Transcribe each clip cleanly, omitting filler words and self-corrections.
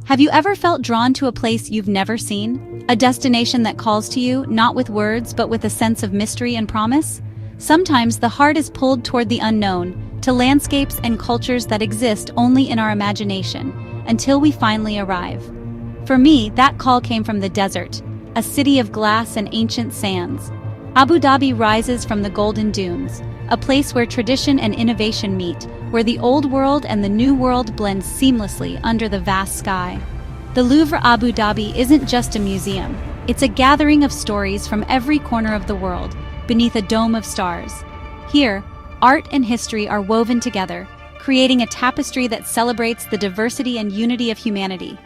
Have you ever felt drawn to a place you've never seen? A destination that calls to you, not with words, but with a sense of mystery and promise? Sometimes the heart is pulled toward the unknown, to landscapes and cultures that exist only in our imagination, until we finally arrive. For me, that call came from the desert, a city of glass and ancient sands. Abu Dhabi rises from the golden dunes, a place where tradition and innovation meet, where the old world and the new world blend seamlessly under the vast sky. The Louvre Abu Dhabi isn't just a museum, it's a gathering of stories from every corner of the world, beneath a dome of stars. Here, art and history are woven together, creating a tapestry that celebrates the diversity and unity of humanity.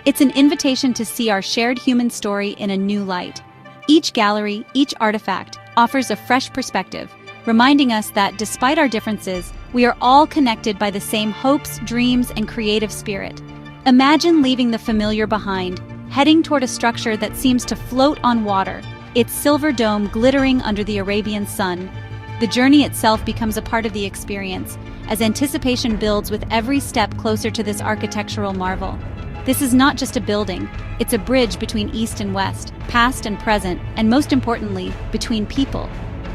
It's an invitation to see our shared human story in a new light. Each gallery, each artifact, offers a fresh perspective, reminding us that despite our differences, we are all connected by the same hopes, dreams, and creative spirit. Imagine leaving the familiar behind, heading toward a structure that seems to float on water, its silver dome glittering under the Arabian sun. The journey itself becomes a part of the experience, as anticipation builds with every step closer to this architectural marvel. This is not just a building, it's a bridge between East and West, past and present, and most importantly, between people.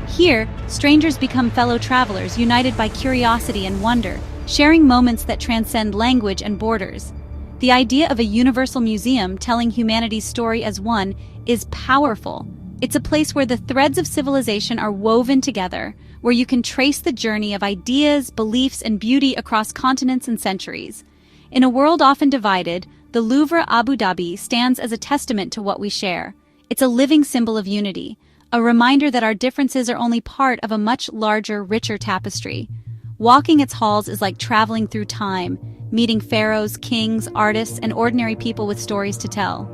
Here, strangers become fellow travelers united by curiosity and wonder, sharing moments that transcend language and borders. The idea of a universal museum telling humanity's story as one is powerful. It's a place where the threads of civilization are woven together, where you can trace the journey of ideas, beliefs, and beauty across continents and centuries. In a world often divided, the Louvre Abu Dhabi stands as a testament to what we share. It's a living symbol of unity, a reminder that our differences are only part of a much larger, richer tapestry. Walking its halls is like traveling through time, meeting pharaohs, kings, artists, and ordinary people with stories to tell.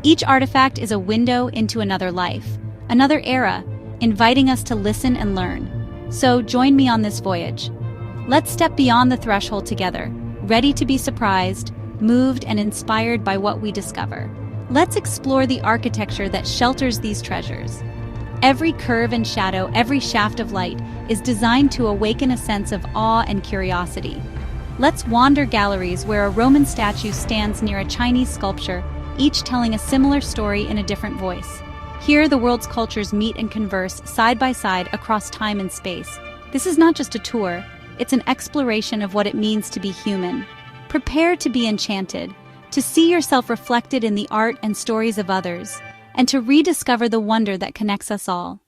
Each artifact is a window into another life, another era, inviting us to listen and learn. So join me on this voyage. Let's step beyond the threshold together, ready to be surprised, moved, and inspired by what we discover. Let's explore the architecture that shelters these treasures. Every curve and shadow, every shaft of light is designed to awaken a sense of awe and curiosity. Let's wander galleries where a Roman statue stands near a Chinese sculpture, each telling a similar story in a different voice. Here, the world's cultures meet and converse side by side across time and space. This is not just a tour, it's an exploration of what it means to be human. Prepare to be enchanted, to see yourself reflected in the art and stories of others, and to rediscover the wonder that connects us all.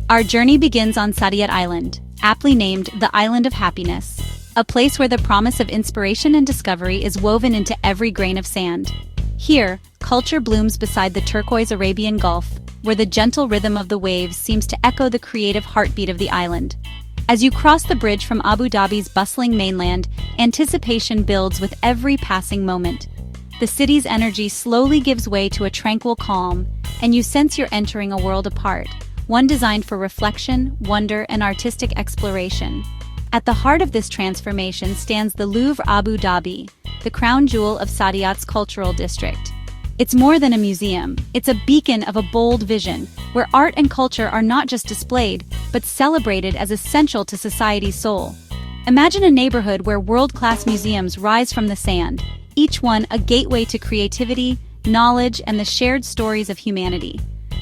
Our journey begins on Saadiyat Island, aptly named the Island of Happiness, a place where the promise of inspiration and discovery is woven into every grain of sand. Here, culture blooms beside the turquoise Arabian Gulf, where the gentle rhythm of the waves seems to echo the creative heartbeat of the island. As you cross the bridge from Abu Dhabi's bustling mainland, anticipation builds with every passing moment. The city's energy slowly gives way to a tranquil calm, and you sense you're entering a world apart, one designed for reflection, wonder, and artistic exploration. At the heart of this transformation stands the Louvre Abu Dhabi, the crown jewel of Saadiyat's cultural district. It's more than a museum, it's a beacon of a bold vision, where art and culture are not just displayed, but celebrated as essential to society's soul. Imagine a neighborhood where world-class museums rise from the sand, each one a gateway to creativity, knowledge, and the shared stories of humanity.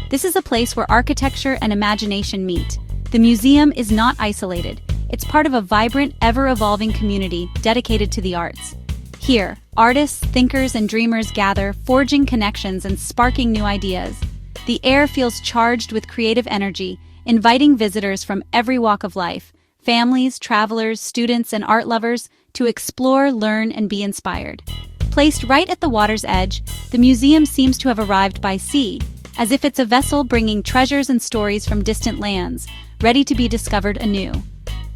This is a place where architecture and imagination meet. The museum is not isolated. It's part of a vibrant, ever-evolving community dedicated to the arts. Here, artists, thinkers, and dreamers gather, forging connections and sparking new ideas. The air feels charged with creative energy, inviting visitors from every walk of life, families, travelers, students, and art lovers, to explore, learn, and be inspired. Placed right at the water's edge, the museum seems to have arrived by sea, as if it's a vessel bringing treasures and stories from distant lands, ready to be discovered anew.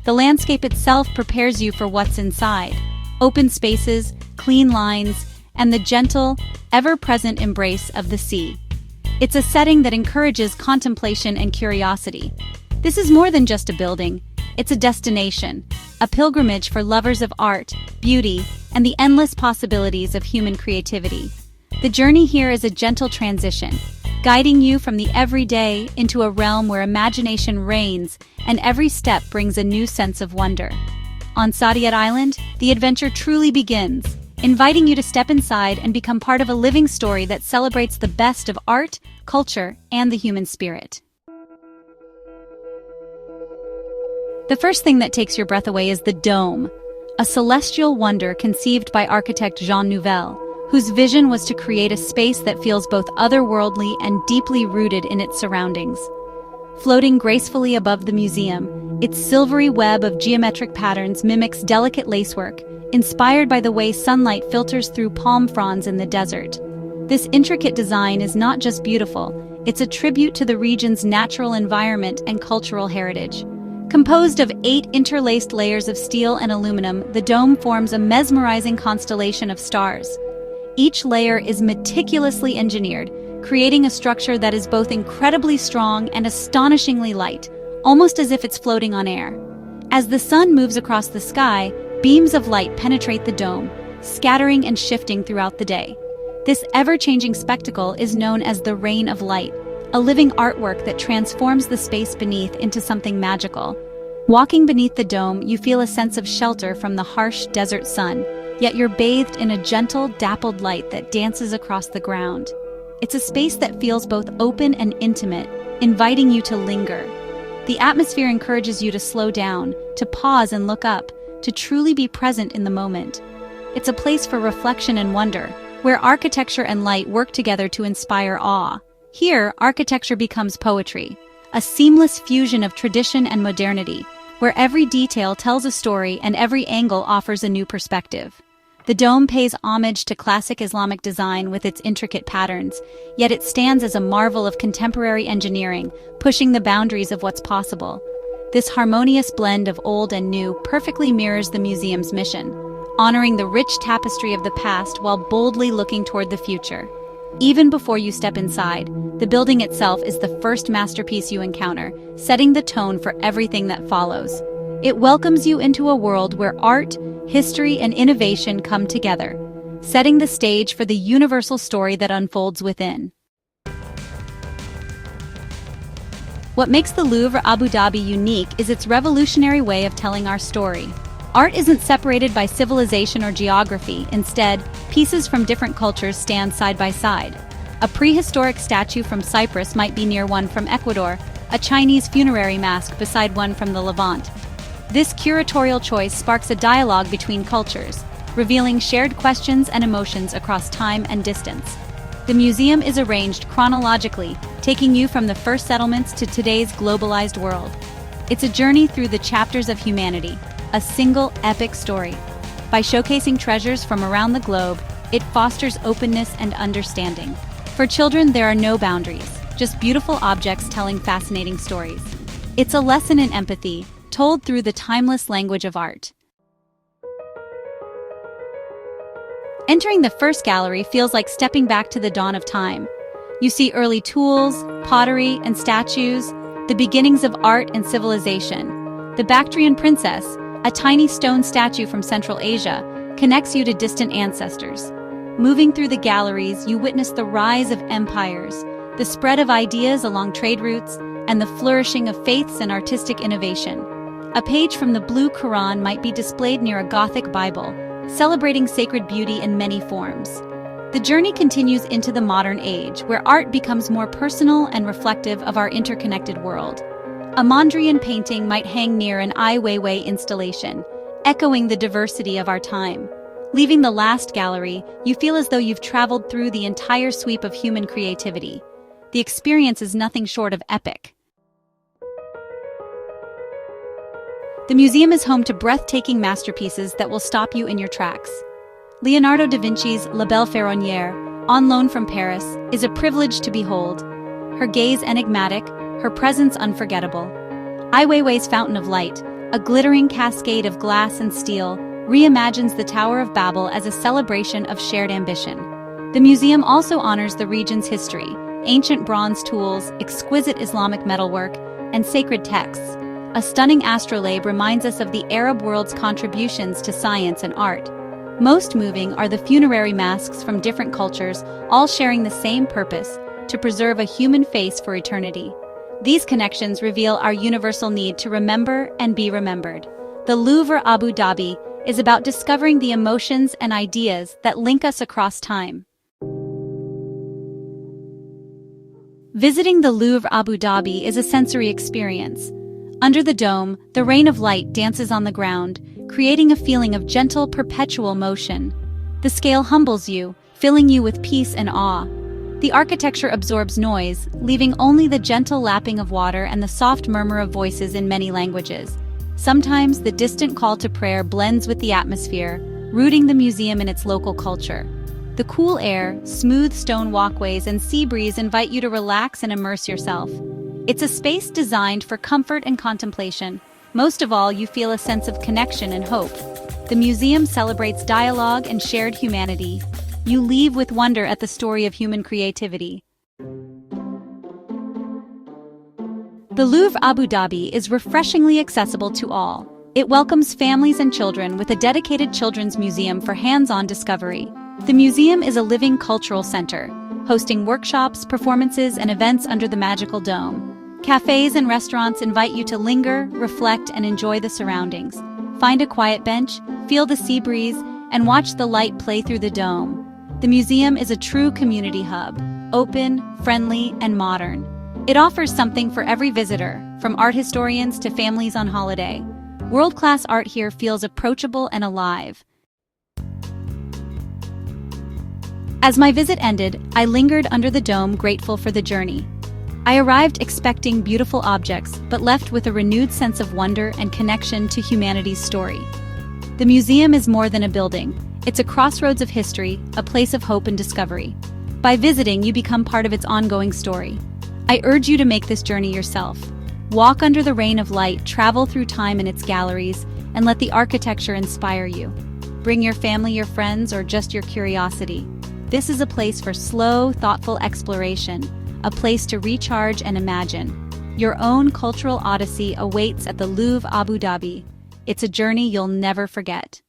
The landscape itself prepares you for what's inside: open spaces, clean lines, and the gentle, ever-present embrace of the sea. It's a setting that encourages contemplation and curiosity. This is more than just a building. It's a destination, a pilgrimage for lovers of art, beauty, and the endless possibilities of human creativity. The journey here is a gentle transition, guiding you from the everyday into a realm where imagination reigns and every step brings a new sense of wonder. On Saadiyat Island, the adventure truly begins, inviting you to step inside and become part of a living story that celebrates the best of art, culture, and the human spirit. The first thing that takes your breath away is the dome, a celestial wonder conceived by architect Jean Nouvel, whose vision was to create a space that feels both otherworldly and deeply rooted in its surroundings. Floating gracefully above the museum, its silvery web of geometric patterns mimics delicate lacework, inspired by the way sunlight filters through palm fronds in the desert. This intricate design is not just beautiful, it's a tribute to the region's natural environment and cultural heritage. Composed of 8 interlaced layers of steel and aluminum, the dome forms a mesmerizing constellation of stars. Each layer is meticulously engineered, creating a structure that is both incredibly strong and astonishingly light, almost as if it's floating on air. As the sun moves across the sky, beams of light penetrate the dome, scattering and shifting throughout the day. This ever-changing spectacle is known as the Rain of Light, a living artwork that transforms the space beneath into something magical. Walking beneath the dome, you feel a sense of shelter from the harsh desert sun, yet you're bathed in a gentle, dappled light that dances across the ground. It's a space that feels both open and intimate, inviting you to linger. The atmosphere encourages you to slow down, to pause and look up, to truly be present in the moment. It's a place for reflection and wonder, where architecture and light work together to inspire awe. Here, architecture becomes poetry, a seamless fusion of tradition and modernity, where every detail tells a story and every angle offers a new perspective. The dome pays homage to classic Islamic design with its intricate patterns, yet it stands as a marvel of contemporary engineering, pushing the boundaries of what's possible. This harmonious blend of old and new perfectly mirrors the museum's mission, honoring the rich tapestry of the past while boldly looking toward the future. Even before you step inside, the building itself is the first masterpiece you encounter, setting the tone for everything that follows. It welcomes you into a world where art, history, and innovation come together, setting the stage for the universal story that unfolds within. What makes the Louvre Abu Dhabi unique is its revolutionary way of telling our story. Art isn't separated by civilization or geography. Instead, pieces from different cultures stand side by side. A prehistoric statue from Cyprus might be near one from Ecuador, a Chinese funerary mask beside one from the Levant. This curatorial choice sparks a dialogue between cultures, revealing shared questions and emotions across time and distance. The museum is arranged chronologically, taking you from the first settlements to today's globalized world. It's a journey through the chapters of humanity, a single epic story. By showcasing treasures from around the globe, it fosters openness and understanding. For children, there are no boundaries, just beautiful objects telling fascinating stories. It's a lesson in empathy, told through the timeless language of art. Entering the first gallery feels like stepping back to the dawn of time. You see early tools, pottery, and statues, the beginnings of art and civilization. The Bactrian princess, a tiny stone statue from Central Asia, connects you to distant ancestors. Moving through the galleries, you witness the rise of empires, the spread of ideas along trade routes, and the flourishing of faiths and artistic innovation. A page from the Blue Quran might be displayed near a Gothic Bible, celebrating sacred beauty in many forms. The journey continues into the modern age, where art becomes more personal and reflective of our interconnected world. A Mondrian painting might hang near an Ai Weiwei installation, echoing the diversity of our time. Leaving the last gallery, you feel as though you've traveled through the entire sweep of human creativity. The experience is nothing short of epic. The museum is home to breathtaking masterpieces that will stop you in your tracks. Leonardo da Vinci's La Belle Ferronnière, on loan from Paris, is a privilege to behold. Her gaze enigmatic, her presence unforgettable. Ai Weiwei's Fountain of Light, a glittering cascade of glass and steel, reimagines the Tower of Babel as a celebration of shared ambition. The museum also honors the region's history, ancient bronze tools, exquisite Islamic metalwork, and sacred texts. A stunning astrolabe reminds us of the Arab world's contributions to science and art. Most moving are the funerary masks from different cultures, all sharing the same purpose, to preserve a human face for eternity. These connections reveal our universal need to remember and be remembered. The Louvre Abu Dhabi is about discovering the emotions and ideas that link us across time. Visiting the Louvre Abu Dhabi is a sensory experience. Under the dome, the rain of light dances on the ground, creating a feeling of gentle, perpetual motion. The scale humbles you, filling you with peace and awe. The architecture absorbs noise, leaving only the gentle lapping of water and the soft murmur of voices in many languages. Sometimes the distant call to prayer blends with the atmosphere, rooting the museum in its local culture. The cool air, smooth stone walkways, and sea breeze invite you to relax and immerse yourself. It's a space designed for comfort and contemplation. Most of all, you feel a sense of connection and hope. The museum celebrates dialogue and shared humanity. You leave with wonder at the story of human creativity. The Louvre Abu Dhabi is refreshingly accessible to all. It welcomes families and children with a dedicated children's museum for hands-on discovery. The museum is a living cultural center, hosting workshops, performances, and events under the magical dome. Cafes and restaurants invite you to linger, reflect, and enjoy the surroundings. Find a quiet bench, feel the sea breeze, and watch the light play through the dome. The museum is a true community hub, open, friendly, and modern. It offers something for every visitor, from art historians to families on holiday. World-class art here feels approachable and alive. As my visit ended, I lingered under the dome, grateful for the journey. I arrived expecting beautiful objects, but left with a renewed sense of wonder and connection to humanity's story. The museum is more than a building. It's a crossroads of history, a place of hope and discovery. By visiting, you become part of its ongoing story. I urge you to make this journey yourself. Walk under the rain of light, travel through time in its galleries, and let the architecture inspire you. Bring your family, your friends, or just your curiosity. This is a place for slow, thoughtful exploration, a place to recharge and imagine. Your own cultural odyssey awaits at the Louvre Abu Dhabi. It's a journey you'll never forget.